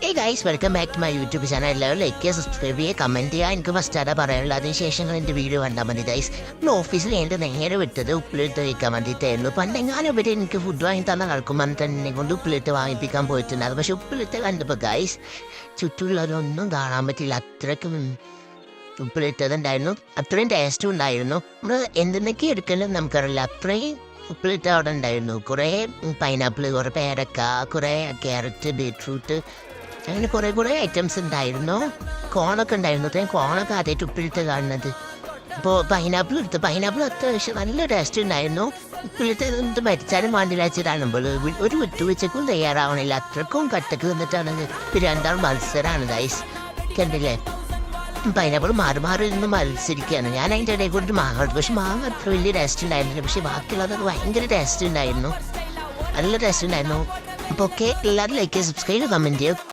Hey guys, welcome back to my YouTube channel. എല്ലാവരും like ചെയ്യുക, subscribe ചെയ്യുക, comment ചെയ്യുക. എനിക്ക് ഫസ്റ്റ് ആരാ പറയാനുള്ളത്. അതിനുശേഷം എൻ്റെ വീഡിയോ കണ്ടാൽ മതി ഗൈസ്. നമ്മൾ ഓഫീസിൽ എൻ്റെ നേരെ വിട്ടത് ഉപ്പിലിട്ട് കഴിക്കാൻ വേണ്ടിയിട്ടായിരുന്നു. പണ്ടെങ്ങാനും ഇവിടെ എനിക്ക് ഫുഡ് വാങ്ങി തന്ന ആൾക്കുമ്പോൾ തന്നെ കൊണ്ട് ഉപ്പിലിട്ട് വാങ്ങിപ്പിക്കാൻ പോയിട്ടുണ്ടായിരുന്നു. പക്ഷെ ഉപ്പിലിട്ട് കണ്ടപ്പോൾ ഗൈസ് ചുറ്റുള്ളവരൊന്നും കാണാൻ പറ്റില്ല. അത്രയ്ക്കും ഉപ്പിലിട്ടതുണ്ടായിരുന്നു, അത്രയും ടേസ്റ്റും ഉണ്ടായിരുന്നു. നമ്മൾ എന്തെന്നൊക്കെ എടുക്കലും നമുക്കറിയില്ല, അത്രയും ഉപ്പിലിട്ട അവിടെ ഉണ്ടായിരുന്നു. കുറേ പൈനാപ്പിൾ, കുറേ പേരക്ക, കുറേ ക്യാരറ്റ്, ബീട്രൂട്ട്, അങ്ങനെ കുറേ ഐറ്റംസ് ഉണ്ടായിരുന്നു. കോണൊക്കെ ഉണ്ടായിരുന്നു. അത്രയും കോണൊക്കെ ആദ്യമായിട്ട് ഉപ്പിലിട്ട് കാണുന്നത്. അപ്പോൾ പൈനാപ്പിൾ അത്യാവശ്യം നല്ല ടേസ്റ്റ് ഉണ്ടായിരുന്നു. ഉപ്പിലിട്ട് എന്ത് മരിച്ചാലും വേണ്ടില്ല വെച്ചിട്ടാണുമ്പോൾ ഒരു വിട്ടുവെച്ചക്കും തയ്യാറാവണില്ല. അത്രക്കും കട്ടക്ക് നിന്നിട്ടാണ് രണ്ടാൾ മത്സരമാണ് ഗൈസ്. കണ്ടില്ലേ, പൈനാപ്പിൾ മാറി ഇരുന്ന് മത്സരിക്കുകയാണ്. ഞാൻ അതിൻ്റെ ഇടയിൽ കൂടി മാങ്ങ എടുത്തു. പക്ഷെ മാങ്ങ അത്ര വലിയ ടേസ്റ്റ് ഉണ്ടായിരുന്നില്ല. പക്ഷെ ബാക്കിയുള്ളതൊക്കെ ഭയങ്കര ടേസ്റ്റ് ഉണ്ടായിരുന്നു, നല്ല ടേസ്റ്റ് ഉണ്ടായിരുന്നു. അപ്പോൾ ഓക്കെ, എല്ലാവരും ലൈക്ക് ചെയ്യുക, സബ്സ്ക്രൈബ് ചെയ്യുക, കമൻറ്റ് ചെയ്യുക.